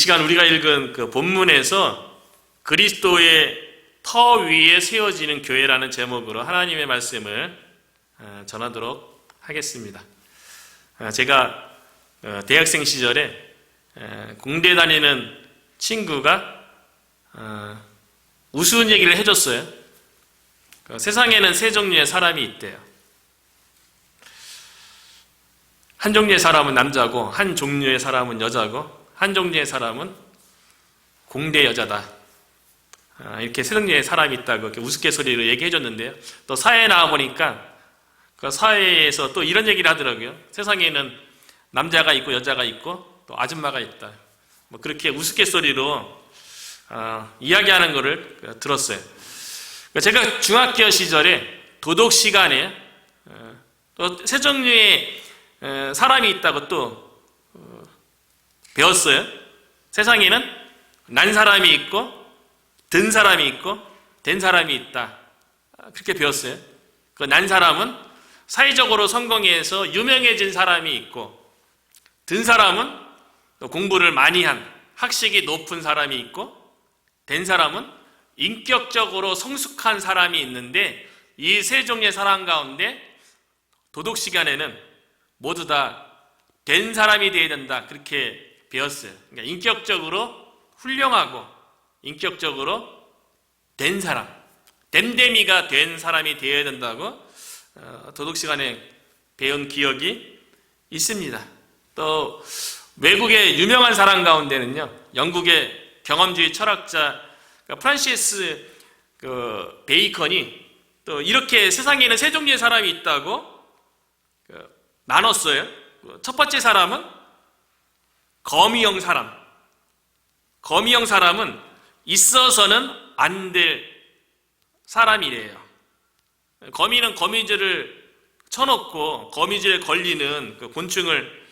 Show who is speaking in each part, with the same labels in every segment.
Speaker 1: 시간 우리가 읽은 그 본문에서 그리스도의 터 위에 세워지는 교회라는 제목으로 하나님의 말씀을 전하도록 하겠습니다. 제가 대학생 시절에 공대 다니는 친구가 우스운 얘기를 해줬어요. 세상에는 세 종류의 사람이 있대요. 한 종류의 사람은 남자고, 한 종류의 사람은 여자고, 한 종류의 사람은 공대 여자다. 이렇게 세 종류의 사람이 있다고 이렇게 우스갯소리로 얘기해 줬는데요. 또 사회에 나와보니까 그 사회에서 또 이런 얘기를 하더라고요. 세상에는 남자가 있고 여자가 있고 또 아줌마가 있다. 뭐 그렇게 우스갯소리로 이야기하는 거를 들었어요. 제가 중학교 시절에 도덕 시간에 또 세 종류의 사람이 있다고 또 배웠어요. 세상에는 난 사람이 있고 든 사람이 있고 된 사람이 있다. 그렇게 배웠어요. 그 난 사람은 사회적으로 성공해서 유명해진 사람이 있고, 든 사람은 공부를 많이 한 학식이 높은 사람이 있고, 된 사람은 인격적으로 성숙한 사람이 있는데, 이 세 종류의 사람 가운데 도덕 시간에는 모두 다 된 사람이 되어야 된다. 그렇게 배웠어요. 그러니까 인격적으로 훌륭하고 인격적으로 된 사람, 댐댐이가 된 사람이 되어야 된다고 도덕 시간에 배운 기억이 있습니다. 또 외국의 유명한 사람 가운데는요, 영국의 경험주의 철학자 프란시스 베이컨이 또 이렇게 세상에는 세 종류의 사람이 있다고 나눴어요. 첫 번째 사람은 거미형 사람. 거미형 사람은 있어서는 안 될 사람이래요. 거미는 거미줄을 쳐놓고 거미줄에 걸리는 그 곤충을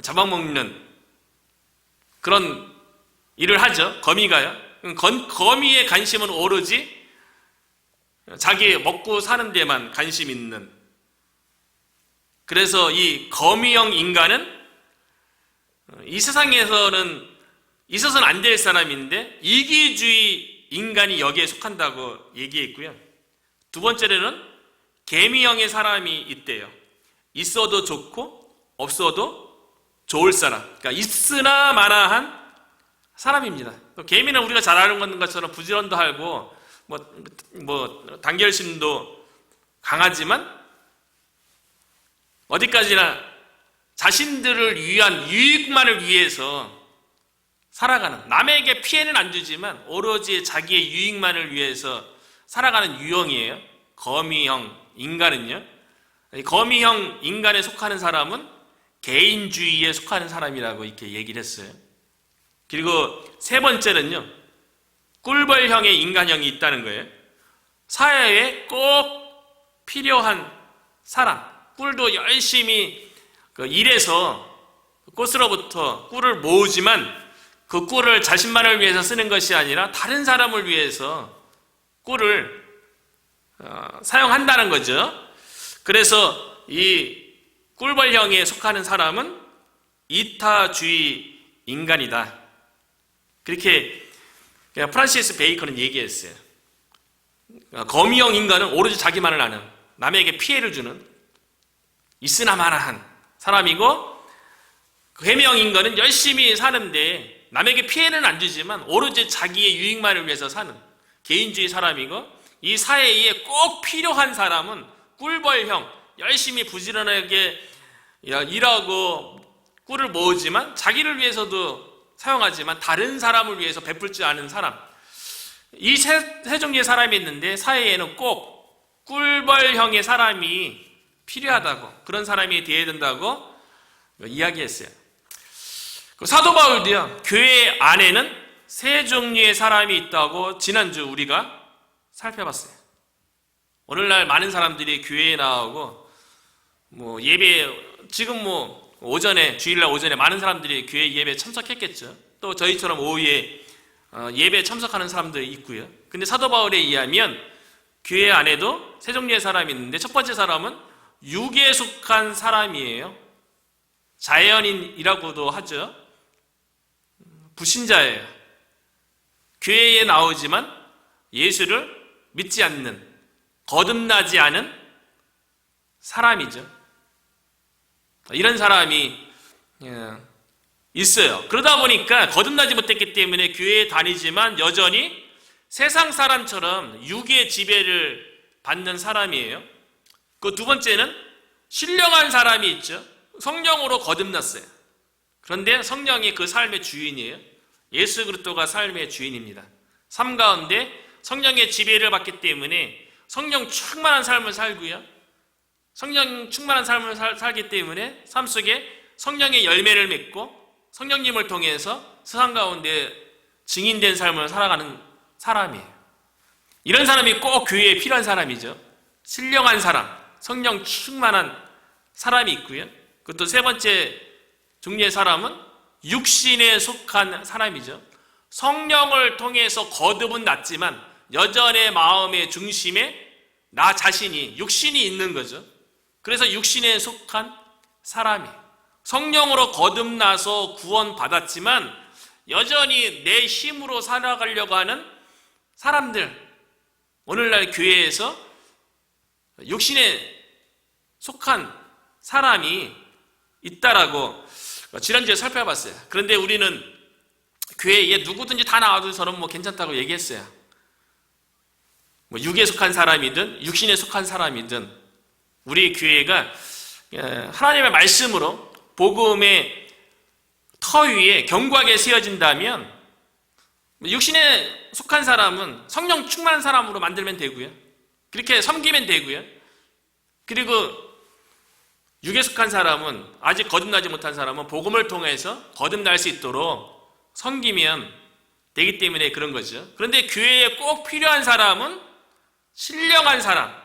Speaker 1: 잡아먹는 그런 일을 하죠. 거미가요. 거미의 관심은 오로지 자기 먹고 사는 데만 관심 있는. 그래서 이 거미형 인간은 이 세상에서는 있어서는 안 될 사람인데 이기주의 인간이 여기에 속한다고 얘기했고요. 두 번째로는 개미형의 사람이 있대요. 있어도 좋고 없어도 좋을 사람. 그러니까 있으나 마나한 사람입니다. 개미는 우리가 잘 아는 것처럼 부지런도 하고 단결심도 강하지만 어디까지나 자신들을 위한 유익만을 위해서 살아가는, 남에게 피해는 안 주지만 오로지 자기의 유익만을 위해서 살아가는 유형이에요. 거미형 인간은요. 거미형 인간에 속하는 사람은 개인주의에 속하는 사람이라고 이렇게 얘기를 했어요. 그리고 세 번째는요, 꿀벌형의 인간형이 있다는 거예요. 사회에 꼭 필요한 사람. 꿀도 열심히 일해서 꽃으로부터 꿀을 모으지만 그 꿀을 자신만을 위해서 쓰는 것이 아니라 다른 사람을 위해서 꿀을 사용한다는 거죠. 그래서 이 꿀벌형에 속하는 사람은 이타주의 인간이다. 그렇게 프란시스 베이컨은 얘기했어요. 거미형 인간은 오로지 자기만을 아는, 남에게 피해를 주는 있으나 마나한 사람이고, 개미형 인간은 열심히 사는데 남에게 피해는 안 주지만 오로지 자기의 유익만을 위해서 사는 개인주의 사람이고, 이 사회에 꼭 필요한 사람은 꿀벌형, 열심히 부지런하게 일하고 꿀을 모으지만 자기를 위해서도 사용하지만 다른 사람을 위해서 베풀지 않은 사람. 이 세 종류의 사람이 있는데 사회에는 꼭 꿀벌형의 사람이 필요하다고, 그런 사람이 되어야 된다고 이야기했어요. 사도 바울도요, 교회 안에는 세 종류의 사람이 있다고 지난주 우리가 살펴봤어요. 오늘날 많은 사람들이 교회에 나오고 예배, 지금 오전에, 주일날 오전에 많은 사람들이 교회 예배에 참석했겠죠. 또 저희처럼 오후에 예배에 참석하는 사람들이 있고요. 근데 사도 바울에 의하면 교회 안에도 세 종류의 사람이 있는데, 첫 번째 사람은 육에 속한 사람이에요. 자연인이라고도 하죠. 불신자예요. 교회에 나오지만 예수를 믿지 않는, 거듭나지 않은 사람이죠. 이런 사람이 있어요. 그러다 보니까 거듭나지 못했기 때문에 교회에 다니지만 여전히 세상 사람처럼 육의 지배를 받는 사람이에요. 그 두 번째는 신령한 사람이 있죠. 성령으로 거듭났어요. 그런데 성령이 그 삶의 주인이에요. 예수 그리스도가 삶의 주인입니다. 삶 가운데 성령의 지배를 받기 때문에 성령 충만한 삶을 살고요. 성령 충만한 삶을 살기 때문에 삶 속에 성령의 열매를 맺고 성령님을 통해서 세상 가운데 증인된 삶을 살아가는 사람이에요. 이런 사람이 꼭 교회에 필요한 사람이죠. 신령한 사람, 성령 충만한 사람이 있고요. 그것도 세 번째 종류의 사람은 육신에 속한 사람이죠. 성령을 통해서 거듭은 났지만 여전히 마음의 중심에 나 자신이, 육신이 있는 거죠. 그래서 육신에 속한 사람이에요. 성령으로 거듭나서 구원받았지만 여전히 내 힘으로 살아가려고 하는 사람들, 오늘날 교회에서 육신에 속한 사람이 있다라고 지난주에 살펴봤어요. 그런데 우리는 교회에 누구든지 다 나와도 저는 괜찮다고 얘기했어요. 육에 속한 사람이든 육신에 속한 사람이든 우리 교회가 하나님의 말씀으로 복음의 터 위에 견고하게 세워진다면 육신에 속한 사람은 성령 충만한 사람으로 만들면 되고요. 그렇게 섬기면 되고요. 그리고 육에 속한 사람은, 아직 거듭나지 못한 사람은 복음을 통해서 거듭날 수 있도록 섬기면 되기 때문에 그런 거죠. 그런데 교회에 꼭 필요한 사람은 신령한 사람,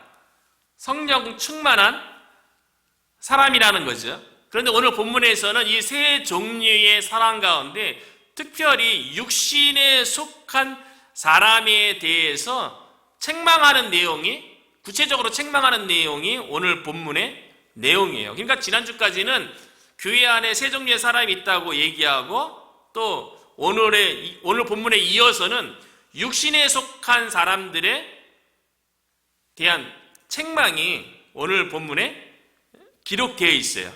Speaker 1: 성령 충만한 사람이라는 거죠. 그런데 오늘 본문에서는 이 세 종류의 사람 가운데 특별히 육신에 속한 사람에 대해서 책망하는 내용이, 구체적으로 책망하는 내용이 오늘 본문의 내용이에요. 그러니까 지난주까지는 교회 안에 세 종류의 사람이 있다고 얘기하고 또 오늘 본문에 이어서는 육신에 속한 사람들에 대한 책망이 오늘 본문에 기록되어 있어요.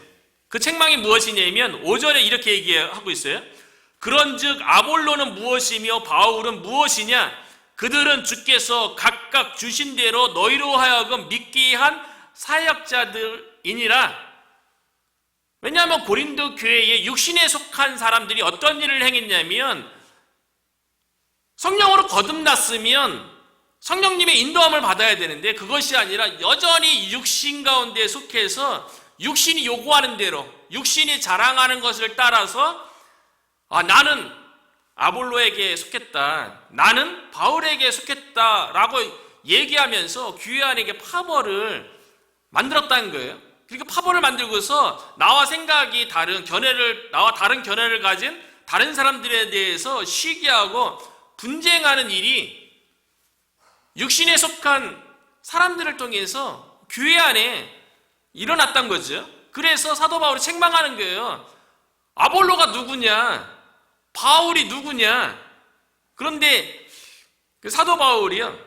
Speaker 1: 그 책망이 무엇이냐면 5절에 이렇게 얘기하고 있어요. 그런즉 아볼로는 무엇이며 바울은 무엇이냐? 그들은 주께서 각각 주신 대로 너희로 하여금 믿게 한 사역자들이니라. 왜냐하면 고린도 교회에 육신에 속한 사람들이 어떤 일을 행했냐면 성령으로 거듭났으면 성령님의 인도함을 받아야 되는데 그것이 아니라 여전히 육신 가운데 속해서 육신이 요구하는 대로, 육신이 자랑하는 것을 따라서 나는 아볼로에게 속했다, 나는 바울에게 속했다라고 얘기하면서 교회 안에게 파벌을 만들었다는 거예요. 그러니까 파벌을 만들고서 나와 생각이 다른 나와 다른 견해를 가진 다른 사람들에 대해서 시기하고 분쟁하는 일이 육신에 속한 사람들을 통해서 교회 안에 일어났던 거죠. 그래서 사도 바울이 책망하는 거예요. 아볼로가 누구냐? 바울이 누구냐? 그런데 그 사도 바울이요,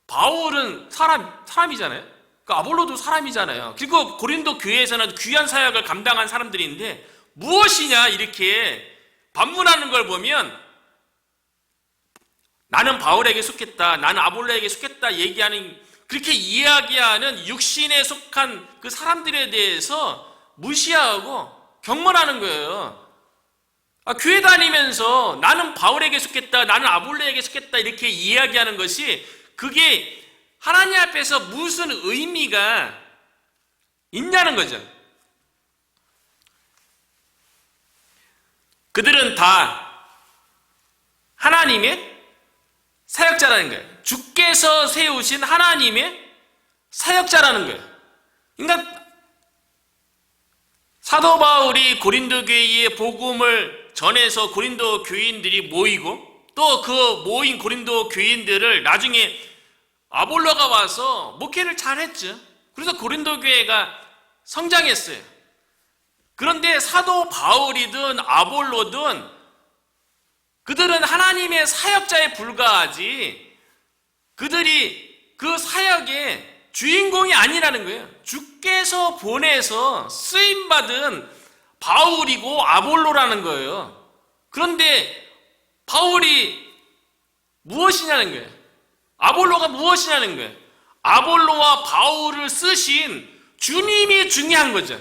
Speaker 1: 바울은 사람이잖아요. 그 아볼로도 사람이잖아요. 그리고 고린도 교회에서는 귀한 사역을 감당한 사람들인데 무엇이냐 이렇게 반문하는 걸 보면 나는 바울에게 속했다, 나는 아볼로에게 속했다 얘기하는, 그렇게 이야기하는 육신에 속한 그 사람들에 대해서 무시하고 경멸하는 거예요. 교회 다니면서 나는 바울에게 속했다, 나는 아볼로에게 속했다 이렇게 이야기하는 것이 그게 하나님 앞에서 무슨 의미가 있냐는 거죠. 그들은 다 하나님의 사역자라는 거예요. 주께서 세우신 하나님의 사역자라는 거예요. 그러니까 사도 바울이 고린도 교회에 복음을 전해서 고린도 교인들이 모이고 또 그 모인 고린도 교인들을 나중에 아볼로가 와서 목회를 잘했죠. 그래서 고린도 교회가 성장했어요. 그런데 사도 바울이든 아볼로든 그들은 하나님의 사역자에 불과하지 그들이 그 사역의 주인공이 아니라는 거예요. 주께서 보내서 쓰임받은 바울이고 아볼로라는 거예요. 그런데 바울이 무엇이냐는 거예요. 아볼로가 무엇이냐는 거예요. 아볼로와 바울을 쓰신 주님이 중요한 거죠.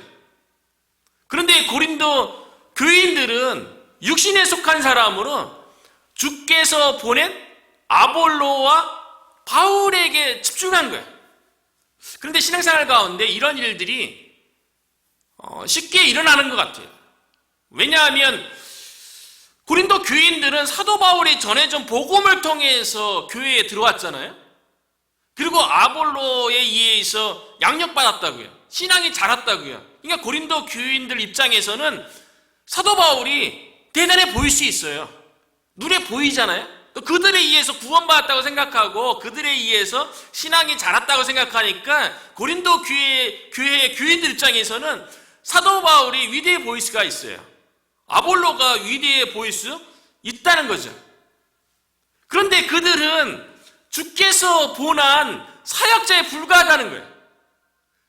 Speaker 1: 그런데 고린도 교인들은 육신에 속한 사람으로 주께서 보낸 아볼로와 바울에게 집중한 거예요. 그런데 신앙생활 가운데 이런 일들이 쉽게 일어나는 것 같아요. 왜냐하면 고린도 교인들은 사도 바울이 전해준 복음을 통해서 교회에 들어왔잖아요. 그리고 아볼로에 의해서 양육받았다고요. 신앙이 자랐다고요. 그러니까 고린도 교인들 입장에서는 사도 바울이 대단해 보일 수 있어요. 눈에 보이잖아요. 또 그들에 의해서 구원받았다고 생각하고 그들에 의해서 신앙이 자랐다고 생각하니까 고린도 교회의 교인들 입장에서는 사도 바울이 위대해 보일 수가 있어요. 아볼로가 위대해 보일 수 있다는 거죠. 그런데 그들은 주께서 보낸 사역자에 불과하다는 거예요.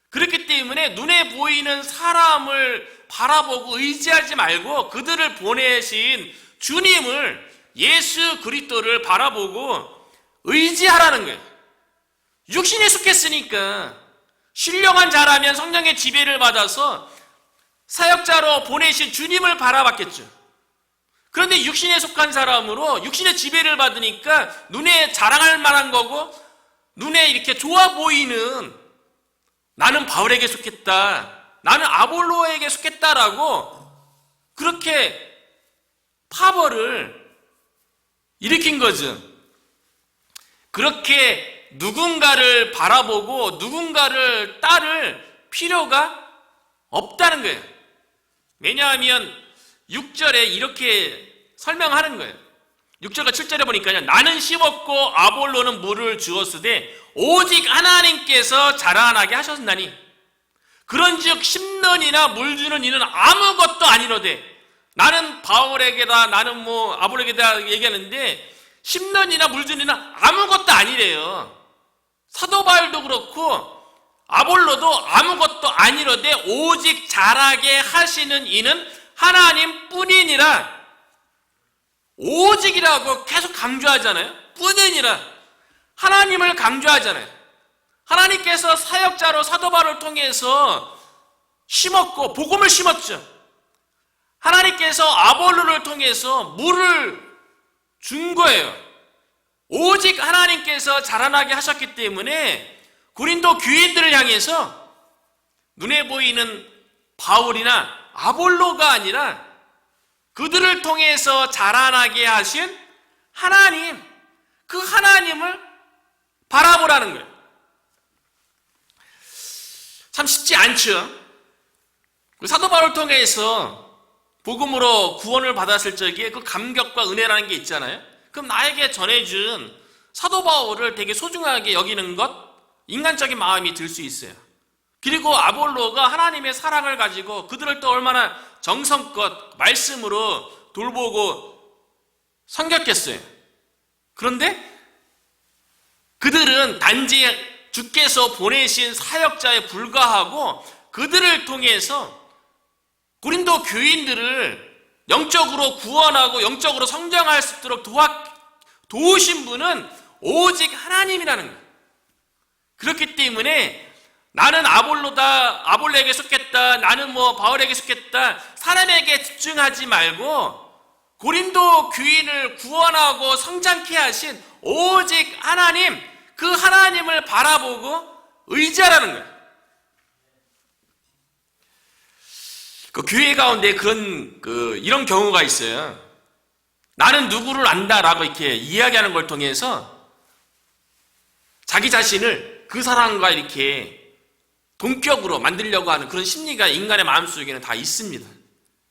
Speaker 1: 그렇기 때문에 눈에 보이는 사람을 바라보고 의지하지 말고 그들을 보내신 주님을, 예수 그리스도를 바라보고 의지하라는 거예요. 육신에 속했으니까 신령한 자라면 성령의 지배를 받아서 사역자로 보내신 주님을 바라봤겠죠. 그런데 육신에 속한 사람으로 육신의 지배를 받으니까 눈에 자랑할 만한 거고 눈에 이렇게 좋아 보이는 나는 바울에게 속했다, 나는 아볼로에게 속했다라고 그렇게 파벌을 일으킨 거죠. 그렇게 누군가를 바라보고 누군가를 따를 필요가 없다는 거예요. 왜냐하면 6절에 이렇게 설명하는 거예요. 6절과 7절에 보니까요, 나는 심었고 아볼로는 물을 주었으되 오직 하나님께서 자라나게 하셨나니 그런즉 심는이나 물 주는 이는 아무것도 아니로되, 나는 바울에게다, 나는 아볼로에게다 얘기하는데 심는이나 물 주는 이는 아무것도 아니래요. 사도 바울도 그렇고 아볼로도 아무것도 아니로되 오직 자라게 하시는 이는 하나님 뿐이니라. 오직이라고 계속 강조하잖아요. 뿐이니라. 하나님을 강조하잖아요. 하나님께서 사역자로 사도 바울을 통해서 심었고 복음을 심었죠. 하나님께서 아볼로를 통해서 물을 준 거예요. 오직 하나님께서 자라나게 하셨기 때문에 고린도 교인들을 향해서 눈에 보이는 바울이나 아볼로가 아니라 그들을 통해서 자라나게 하신 하나님, 그 하나님을 바라보라는 거예요. 참 쉽지 않죠. 사도 바울을 통해서 복음으로 구원을 받았을 적에 그 감격과 은혜라는 게 있잖아요. 그럼 나에게 전해준 사도 바울을 되게 소중하게 여기는 것, 인간적인 마음이 들 수 있어요. 그리고 아볼로가 하나님의 사랑을 가지고 그들을 또 얼마나 정성껏 말씀으로 돌보고 섬겼겠어요. 그런데 그들은 단지 주께서 보내신 사역자에 불과하고 그들을 통해서 고린도 교인들을 영적으로 구원하고 영적으로 성장할 수 있도록 도우신 분은 오직 하나님이라는 거예요. 그렇기 때문에 나는 아볼로에게 속했다, 나는 바울에게 속했다, 사람에게 집중하지 말고 고린도 교인을 구원하고 성장케 하신 오직 하나님, 그 하나님을 바라보고 의지하라는 거예요. 그 교회 가운데 이런 경우가 있어요. 나는 누구를 안다라고 이렇게 이야기하는 걸 통해서 자기 자신을 그 사람과 이렇게 동격으로 만들려고 하는 그런 심리가 인간의 마음속에는 다 있습니다.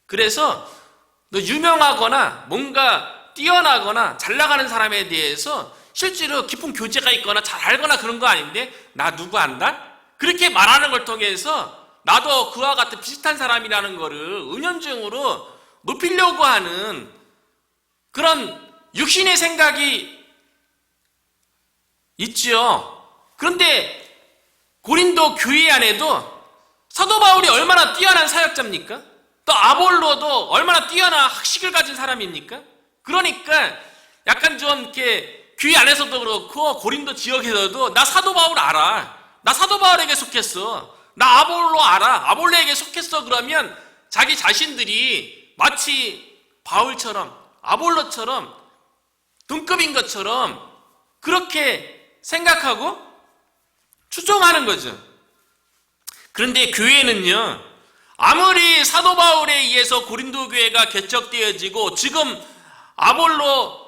Speaker 1: 그래서 너 유명하거나 뭔가 뛰어나거나 잘 나가는 사람에 대해서 실제로 깊은 교제가 있거나 잘 알거나 그런 거 아닌데 나 누구 안다? 그렇게 말하는 걸 통해서 나도 그와 같은 비슷한 사람이라는 거를 은연중으로 높이려고 하는 그런 육신의 생각이 있죠. 그런데 고린도 교회 안에도 사도 바울이 얼마나 뛰어난 사역자입니까? 또 아볼로도 얼마나 뛰어난 학식을 가진 사람입니까? 그러니까 약간 좀 이렇게 교회 안에서도 그렇고 고린도 지역에서도 나 사도 바울 알아. 나 사도 바울에게 속했어. 나 아볼로 알아. 아볼로에게 속했어. 그러면 자기 자신들이 마치 바울처럼 아볼로처럼 동급인 것처럼 그렇게 생각하고 추종하는 거죠. 그런데 교회는요, 아무리 사도 바울에 의해서 고린도 교회가 개척되어지고 지금 아볼로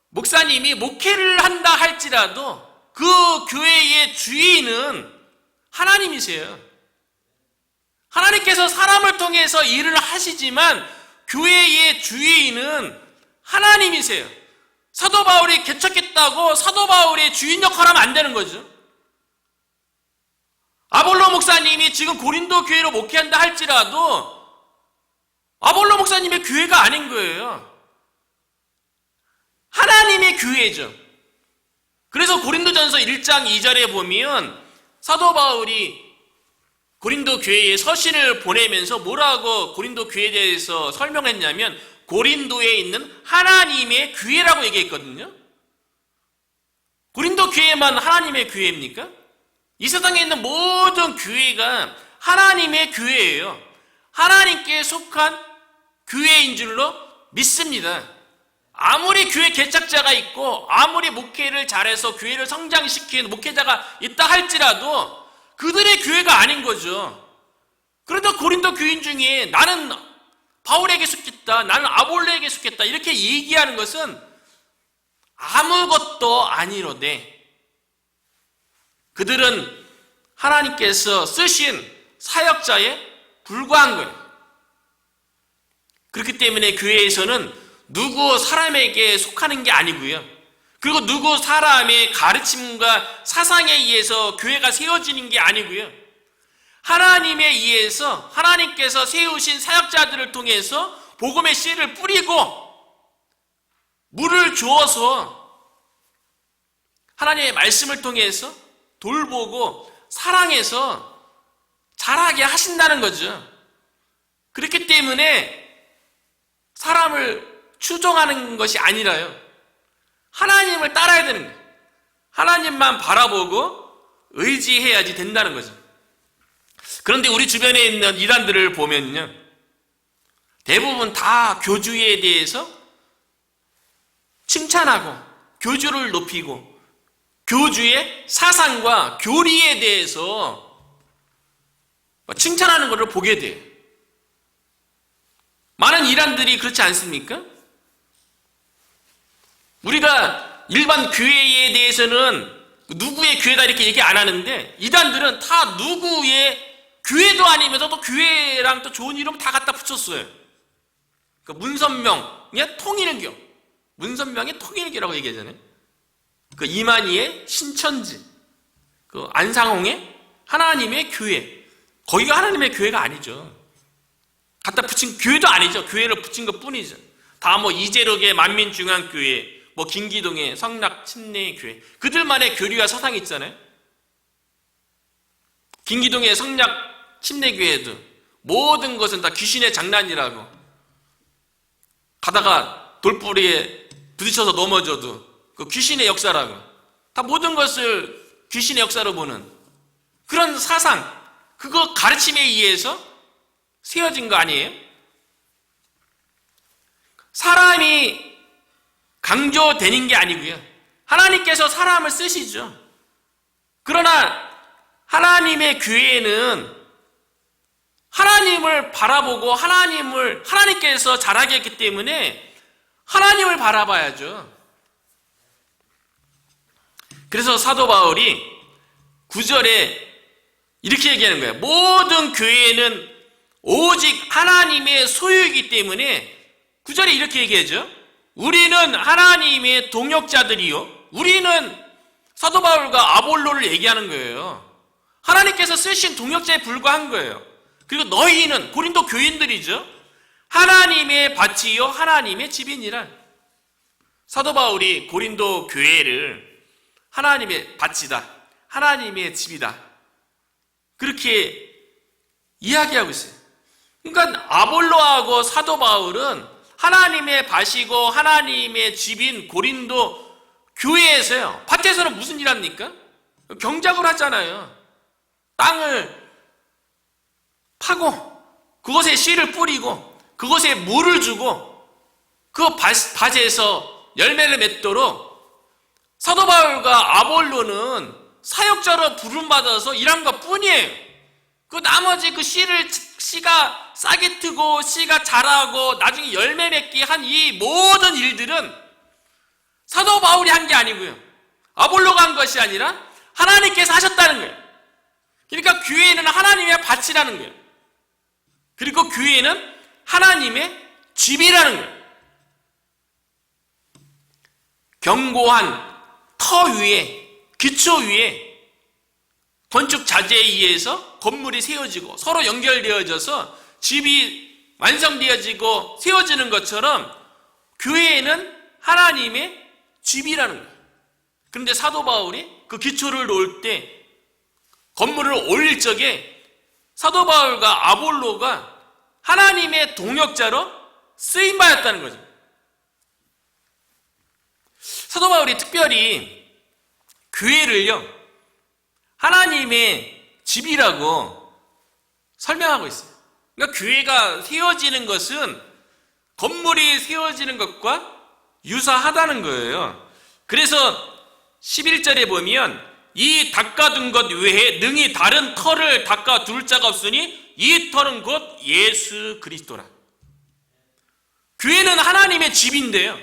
Speaker 1: 목사님이 목회를 한다 할지라도 그 교회의 주인은 하나님이세요. 하나님께서 사람을 통해서 일을 하시지만 교회의 주인은 하나님이세요. 사도 바울이 개척했다고 사도 바울의 주인 역할을 하면 안 되는 거죠. 아볼로 목사님이 지금 고린도 교회로 목회한다 할지라도 아볼로 목사님의 교회가 아닌 거예요. 하나님의 교회죠. 그래서 고린도전서 1장 2절에 보면 사도 바울이 고린도 교회에 서신을 보내면서 뭐라고 고린도 교회에 대해서 설명했냐면 고린도에 있는 하나님의 교회라고 얘기했거든요. 고린도 교회만 하나님의 교회입니까? 이 세상에 있는 모든 교회가 하나님의 교회예요. 하나님께 속한 교회인 줄로 믿습니다. 아무리 교회 개척자가 있고 아무리 목회를 잘해서 교회를 성장시키는 목회자가 있다 할지라도 그들의 교회가 아닌 거죠. 그런데 고린도 교인 중에 나는 바울에게 속했다, 나는 아볼로에게 속했다 이렇게 얘기하는 것은 아무것도 아니로되 그들은 하나님께서 쓰신 사역자에 불과한 거예요. 그렇기 때문에 교회에서는 누구 사람에게 속하는 게 아니고요. 그리고 누구 사람의 가르침과 사상에 의해서 교회가 세워지는 게 아니고요. 하나님에 의해서 하나님께서 세우신 사역자들을 통해서 복음의 씨를 뿌리고 물을 주어서 하나님의 말씀을 통해서 돌보고 사랑해서 자라게 하신다는 거죠. 그렇기 때문에 사람을 추종하는 것이 아니라요. 하나님을 따라야 되는 거예요. 하나님만 바라보고 의지해야지 된다는 거죠. 그런데 우리 주변에 있는 이단들을 보면요. 대부분 다 교주에 대해서 칭찬하고 교주를 높이고 교주의 사상과 교리에 대해서 칭찬하는 것을 보게 돼요. 많은 이단들이 그렇지 않습니까? 우리가 일반 교회에 대해서는 누구의 교회다 이렇게 얘기 안 하는데 이단들은 다 누구의 교회도 아니면서 또 교회랑 또 좋은 이름 다 갖다 붙였어요. 그 문선명의 통일교, 문선명의 통일교라고 얘기하잖아요. 그 이만희의 신천지, 그 안상홍의 하나님의 교회, 거기가 하나님의 교회가 아니죠. 갖다 붙인 교회도 아니죠. 교회를 붙인 것 뿐이죠. 다 뭐 이재록의 만민중앙교회, 뭐 김기동의 성락침례교회, 그들만의 교리와 사상이 있잖아요. 김기동의 성락침례교회도 모든 것은 다 귀신의 장난이라고, 가다가 돌부리에 부딪혀서 넘어져도 그 귀신의 역사라고, 다 모든 것을 귀신의 역사로 보는 그런 사상, 그거 가르침에 의해서 세워진 거 아니에요? 사람이 강조되는 게 아니고요. 하나님께서 사람을 쓰시죠. 그러나 하나님의 교회는 하나님을 바라보고 하나님께서 자라게 했기 때문에 하나님을 바라봐야죠. 그래서 사도 바울이 9절에 이렇게 얘기하는 거예요. 모든 교회는 오직 하나님의 소유이기 때문에 9절에 이렇게 얘기하죠. 우리는 하나님의 동역자들이요. 우리는 사도 바울과 아볼로를 얘기하는 거예요. 하나님께서 쓰신 동역자에 불과한 거예요. 그리고 너희는 고린도 교인들이죠. 하나님의 밭이요 하나님의 집이니라. 사도 바울이 고린도 교회를 하나님의 밭이다, 하나님의 집이다, 그렇게 이야기하고 있어요. 그러니까 아볼로하고 사도 바울은 하나님의 밭이고 하나님의 집인 고린도 교회에서요. 밭에서는 무슨 일 합니까? 경작을 하잖아요. 땅을 파고 그것에 씨를 뿌리고 그것에 물을 주고 그 밭에서 열매를 맺도록 사도 바울과 아볼로는 사역자로 부름받아서 일한 것 뿐이에요. 그 나머지 그 씨가 싹이 트고 씨가 자라고 나중에 열매 맺게 한 이 모든 일들은 사도 바울이 한 게 아니고요. 아볼로가 한 것이 아니라 하나님께서 하셨다는 거예요. 그러니까 교회는 하나님의 밭이라는 거예요. 그리고 교회는 하나님의 집이라는 거예요. 견고한 터 위에, 기초 위에 건축 자재에 의해서 건물이 세워지고 서로 연결되어져서 집이 완성되어지고 세워지는 것처럼 교회에는 하나님의 집이라는 거예요. 그런데 사도 바울이 그 기초를 놓을 때 건물을 올릴 적에 사도 바울과 아볼로가 하나님의 동역자로 쓰임받았다는 거죠. 사도 바울이 특별히 교회를요, 하나님의 집이라고 설명하고 있어요. 그러니까 교회가 세워지는 것은 건물이 세워지는 것과 유사하다는 거예요. 그래서 11절에 보면 이 닦아둔 것 외에 능히 다른 터를 닦아둘 자가 없으니 이 터는 곧 예수 그리스도라. 교회는 하나님의 집인데요,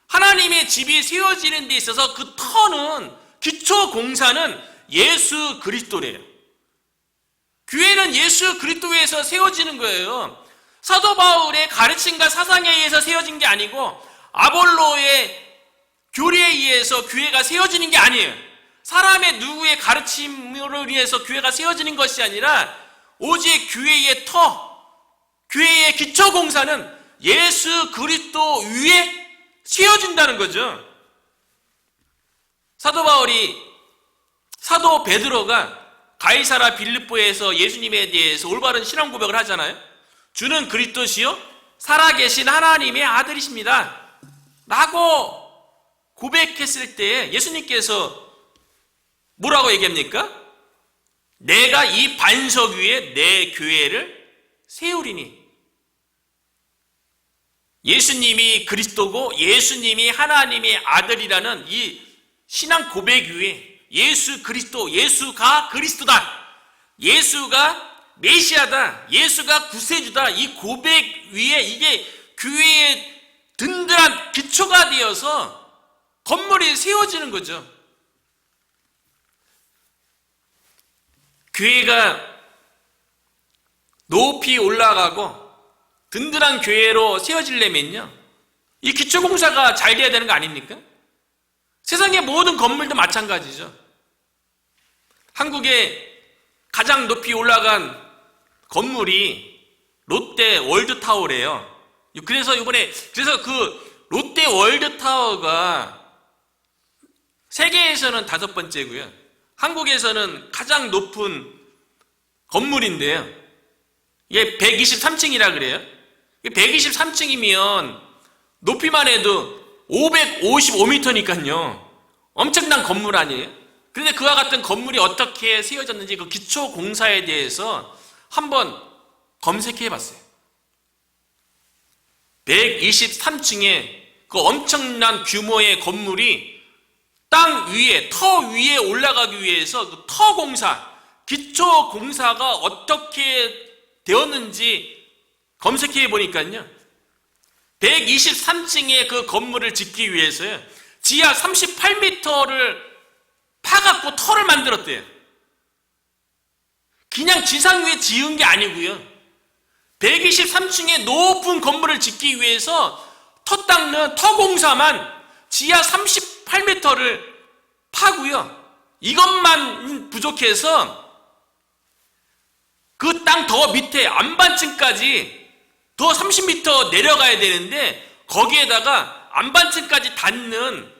Speaker 1: 하나님의 집이 세워지는 데 있어서 그 터는, 기초 공사는 예수 그리스도래요. 교회는 예수 그리스도에서 세워지는 거예요. 사도 바울의 가르침과 사상에 의해서 세워진 게 아니고 아볼로의 교리에 의해서 교회가 세워지는 게 아니에요. 사람의 누구의 가르침으로 인해서 교회가 세워지는 것이 아니라 오직 교회의 터, 교회의 기초 공사는 예수 그리스도 위에 세워진다는 거죠. 사도 베드로가 가이사라 빌립보에서 예수님에 대해서 올바른 신앙 고백을 하잖아요. 주는 그리스도시요 살아계신 하나님의 아들이십니다 라고 고백했을 때 예수님께서 뭐라고 얘기합니까? 내가 이 반석 위에 내 교회를 세우리니. 예수님이 그리스도고 예수님이 하나님의 아들이라는 이 신앙 고백 위에 예수 그리스도, 예수가 그리스도다, 예수가 메시아다, 예수가 구세주다, 이 고백 위에 이게 교회의 든든한 기초가 되어서 건물이 세워지는 거죠. 교회가 높이 올라가고 든든한 교회로 세워지려면요, 이 기초공사가 잘 돼야 되는 거 아닙니까? 세상의 모든 건물도 마찬가지죠. 한국에 가장 높이 올라간 건물이 롯데 월드타워래요. 그래서 그 롯데 월드타워가 세계에서는 5번째고요. 한국에서는 가장 높은 건물인데요. 이게 123층이라 그래요. 123층이면 높이만 해도 555m니까요. 엄청난 건물 아니에요? 그런데 그와 같은 건물이 어떻게 세워졌는지 그 기초 공사에 대해서 한번 검색해 봤어요. 123층의 그 엄청난 규모의 건물이 땅 위에, 터 위에 올라가기 위해서 그 터 공사, 기초 공사가 어떻게 되었는지 검색해 보니까요, 123층의 그 건물을 짓기 위해서요, 지하 38m를 파갖고 터를 만들었대요. 그냥 지상 위에 지은 게 아니고요, 123층의 높은 건물을 짓기 위해서 터 닦는 터 공사만 지하 38m를 파고요, 이것만 부족해서 그 땅 더 밑에 안반층까지 더 30m 내려가야 되는데 거기에다가 안반층까지 닿는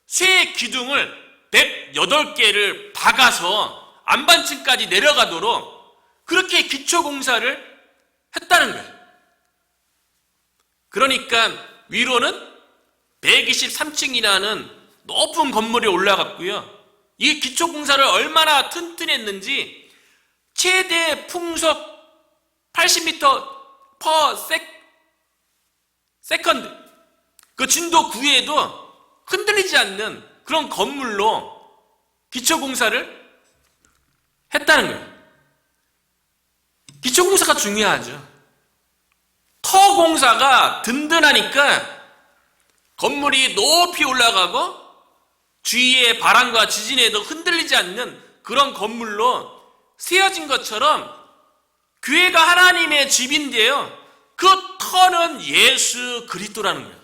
Speaker 1: 쇠 기둥을 108개를 박아서 안반층까지 내려가도록 그렇게 기초공사를 했다는 거예요. 그러니까 위로는 123층이라는 높은 건물에 올라갔고요. 이 기초공사를 얼마나 튼튼했는지 최대 풍속 80m per 세컨드, 그 진도 9에도 흔들리지 않는 그런 건물로 기초공사를 했다는 거예요. 기초공사가 중요하죠. 터공사가 든든하니까 건물이 높이 올라가고 주위의 바람과 지진에도 흔들리지 않는 그런 건물로 세워진 것처럼 교회가 하나님의 집인데요, 그 터는 예수 그리스도라는 거예요.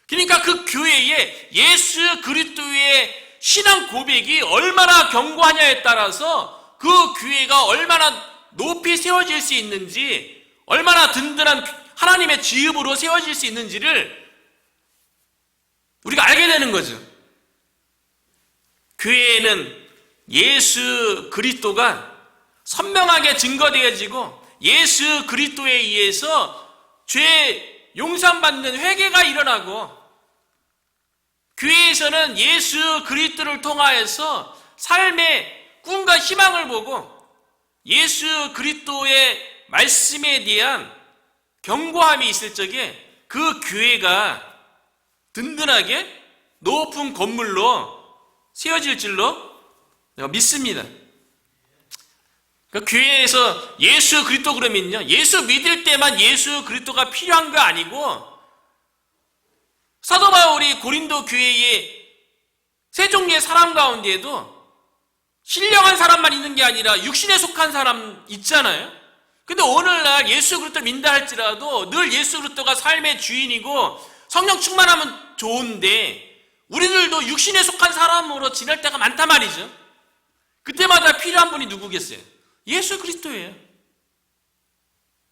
Speaker 1: 그러니까 그 교회에 예수 그리스도의 신앙 고백이 얼마나 견고하냐에 따라서 그 교회가 얼마나 높이 세워질 수 있는지, 얼마나 든든한 하나님의 지읍으로 세워질 수 있는지를 우리가 알게 되는 거죠. 교회에는 예수 그리스도가 선명하게 증거되어지고 예수 그리스도에 의해서 죄 용서받는 회개가 일어나고, 교회에서는 예수 그리스도를 통하여서 삶의 꿈과 희망을 보고 예수 그리스도의 말씀에 대한 견고함이 있을 적에 그 교회가 든든하게 높은 건물로 세워질 줄로 믿습니다. 그러니까 교회에서 예수 그리스도 그러면요, 예수 믿을 때만 예수 그리스도가 필요한 거 아니고, 사도 바울이 고린도 교회의 세 종류의 사람 가운데에도 신령한 사람만 있는 게 아니라 육신에 속한 사람 있잖아요. 근데 오늘날 예수 그리스도 믿는다 할지라도 늘 예수 그리스도가 삶의 주인이고 성령 충만하면 좋은데, 우리들도 육신에 속한 사람으로 지낼 때가 많단 말이죠. 그때마다 필요한 분이 누구겠어요? 예수 그리스도예요.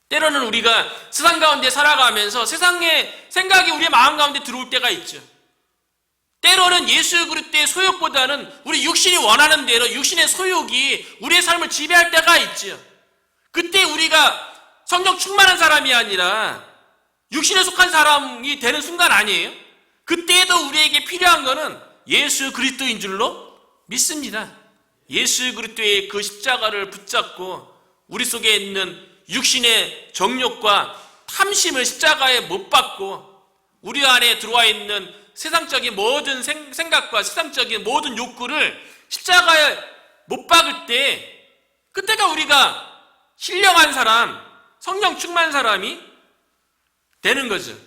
Speaker 1: 때로는 우리가 세상 가운데 살아가면서 세상의 생각이 우리의 마음 가운데 들어올 때가 있죠. 때로는 예수 그리스도의 소욕보다는 우리 육신이 원하는 대로 육신의 소욕이 우리의 삶을 지배할 때가 있죠. 그때 우리가 성령 충만한 사람이 아니라 육신에 속한 사람이 되는 순간 아니에요? 그때에도 우리에게 필요한 것은 예수 그리스도인 줄로 믿습니다. 예수 그리스도의 그 십자가를 붙잡고 우리 속에 있는 육신의 정욕과 탐심을 십자가에 못 박고 우리 안에 들어와 있는 세상적인 모든 생각과 세상적인 모든 욕구를 십자가에 못 박을 때, 그때가 우리가 신령한 사람, 성령 충만한 사람이 되는 거죠.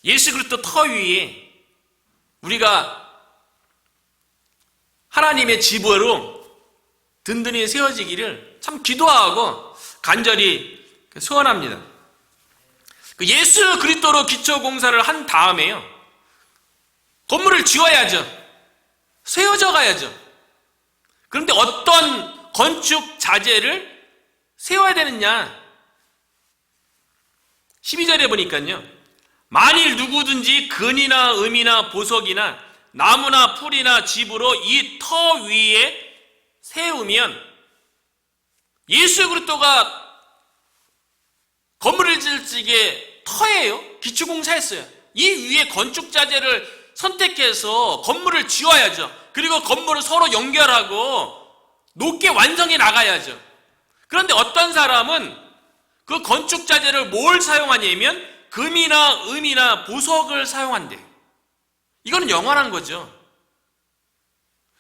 Speaker 1: 예수 그리스도 터 위에 우리가 하나님의 집으로 든든히 세워지기를 참 기도하고 간절히 소원합니다. 예수 그리스도로 기초 공사를 한 다음에요, 건물을 지어야죠. 세워져 가야죠. 그런데 어떤 건축 자재를 세워야 되느냐? 12절에 보니까요, 만일 누구든지 근이나 음이나 보석이나 나무나 풀이나 집으로 이 터 위에 세우면, 예수 그리스도가 건물을 지을 적에 터예요. 기초공사했어요. 이 위에 건축 자재를 선택해서 건물을 지어야죠. 그리고 건물을 서로 연결하고 높게 완성해 나가야죠. 그런데 어떤 사람은 그 건축 자재를 뭘 사용하냐면 금이나 음이나 보석을 사용한대. 이거는 영원한 거죠.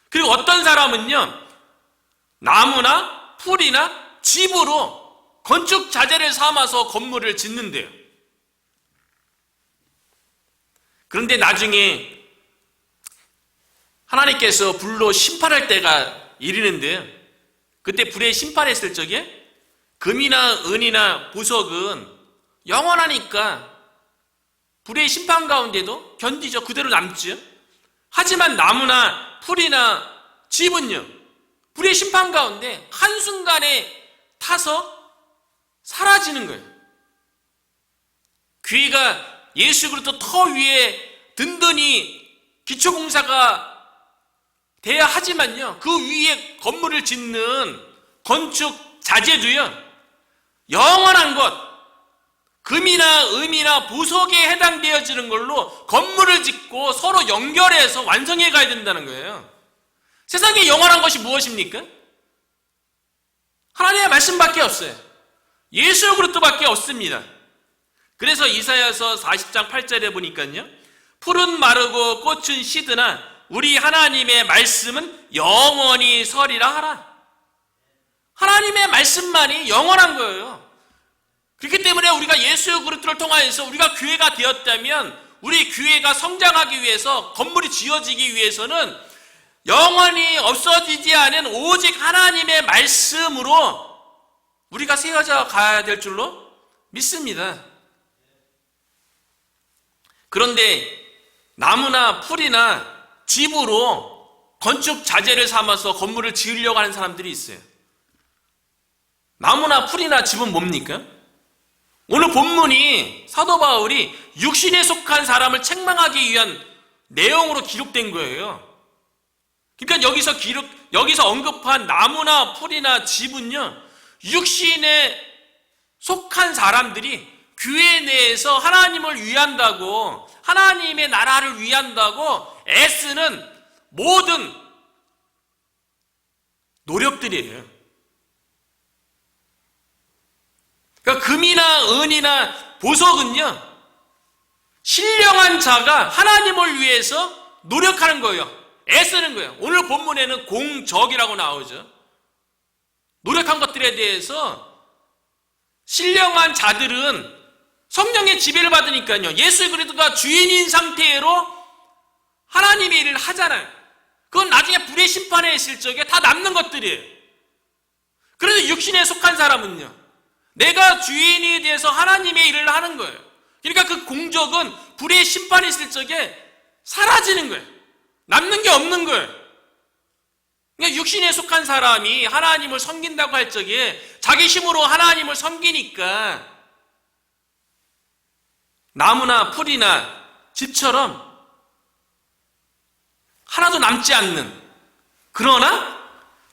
Speaker 1: 그리고 어떤 사람은요, 나무나 풀이나 집으로 건축 자재를 삼아서 건물을 짓는데요. 그런데 나중에 하나님께서 불로 심판할 때가 이르는데요, 그때 불에 심판했을 적에 금이나 은이나 보석은 영원하니까 불의 심판 가운데도 견디죠. 그대로 남죠. 하지만 나무나 풀이나 집은요, 불의 심판 가운데 한순간에 타서 사라지는 거예요. 교회가 예수 그리스도 터 위에 든든히 기초공사가 돼야 하지만요, 그 위에 건물을 짓는 건축 자재도요, 영원한 것, 금이나 음이나 보석에 해당되어지는 걸로 건물을 짓고 서로 연결해서 완성해 가야 된다는 거예요. 세상에 영원한 것이 무엇입니까? 하나님의 말씀밖에 없어요. 예수 그리스도밖에 없습니다. 그래서 이사야서 40장 8절에 보니까요, 풀은 마르고 꽃은 시드나 우리 하나님의 말씀은 영원히 서리라 하라. 하나님의 말씀만이 영원한 거예요. 그렇기 때문에 우리가 예수 그리스도를 통하여서 우리가 교회가 되었다면, 우리 교회가 성장하기 위해서, 건물이 지어지기 위해서는 영원히 없어지지 않은 오직 하나님의 말씀으로 우리가 세워져 가야 될 줄로 믿습니다. 그런데 나무나 풀이나 집으로 건축 자재를 삼아서 건물을 지으려고 하는 사람들이 있어요. 나무나 풀이나 집은 뭡니까? 오늘 본문이 사도 바울이 육신에 속한 사람을 책망하기 위한 내용으로 기록된 거예요. 그러니까 여기서 언급한 나무나 풀이나 집은요, 육신에 속한 사람들이 교회 내에서 하나님을 위한다고, 하나님의 나라를 위한다고 애쓰는 모든 노력들이에요. 그러니까 금이나 은이나 보석은요, 신령한 자가 하나님을 위해서 노력하는 거예요. 애쓰는 거예요. 오늘 본문에는 공적이라고 나오죠. 노력한 것들에 대해서 신령한 자들은 성령의 지배를 받으니까요, 예수 그리스도가 주인인 상태로 하나님의 일을 하잖아요. 그건 나중에 불의 심판에 있을 적에 다 남는 것들이에요. 그래서 육신에 속한 사람은요, 내가 주인이 돼서 하나님의 일을 하는 거예요. 그러니까 그 공적은 불의 심판이 있을 적에 사라지는 거예요. 남는 게 없는 거예요. 그러니까 육신에 속한 사람이 하나님을 섬긴다고 할 적에 자기 힘으로 하나님을 섬기니까 나무나 풀이나 집처럼 하나도 남지 않는, 그러나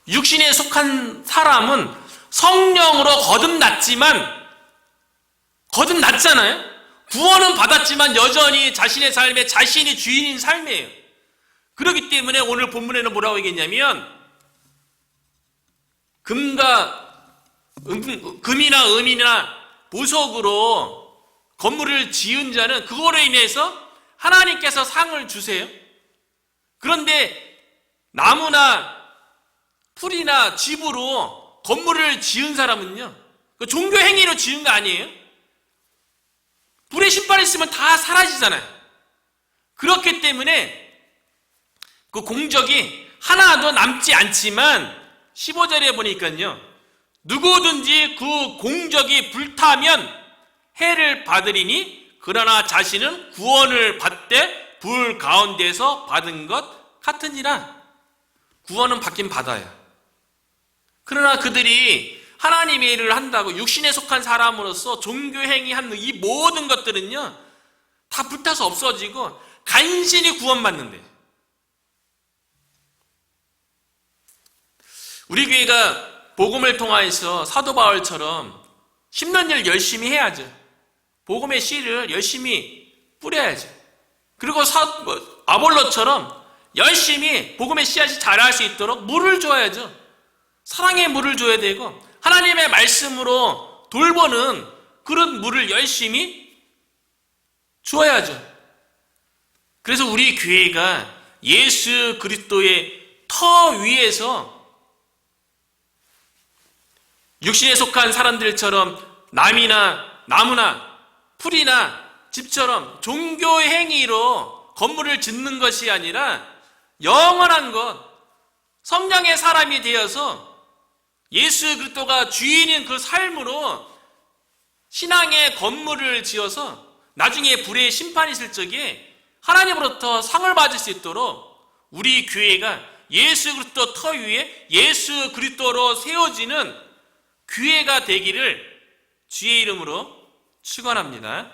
Speaker 1: 육신에 속한 사람은 성령으로 거듭났잖아요. 구원은 받았지만 여전히 자신의 삶에 자신이 주인인 삶이에요. 그렇기 때문에 오늘 본문에는 뭐라고 얘기했냐면, 금이나 은이나 보석으로 건물을 지은 자는 그거로 인해서 하나님께서 상을 주세요. 그런데 나무나 풀이나 집으로 건물을 지은 사람은요, 종교 행위로 지은 거 아니에요? 불의 심판이 있으면 다 사라지잖아요. 그렇기 때문에 그 공적이 하나도 남지 않지만 15절에 보니까요, 누구든지 그 공적이 불타면 해를 받으리니 그러나 자신은 구원을 받되 불 가운데서 받은 것 같으니라. 구원은 받긴 받아요. 그러나 그들이 하나님의 일을 한다고 육신에 속한 사람으로서 종교 행위하는 이 모든 것들은요, 다 불타서 없어지고 간신히 구원받는데, 우리 교회가 복음을 통하여서 사도 바울처럼 심는 일 열심히 해야죠. 복음의 씨를 열심히 뿌려야죠. 그리고 아볼로처럼 열심히 복음의 씨앗이 자랄 수 있도록 물을 줘야죠. 사랑의 물을 줘야 되고 하나님의 말씀으로 돌보는 그런 물을 열심히 주어야죠. 그래서 우리 교회가 예수 그리스도의 터 위에서 육신에 속한 사람들처럼 나무나 풀이나 집처럼 종교 행위로 건물을 짓는 것이 아니라 영원한 것, 성령의 사람이 되어서 예수 그리스도가 주인인 그 삶으로 신앙의 건물을 지어서 나중에 불의 심판이 있을 적에 하나님으로부터 상을 받을 수 있도록 우리 교회가 예수 그리스도 터 위에 예수 그리스도로 세워지는 교회가 되기를 주의 이름으로 축원합니다.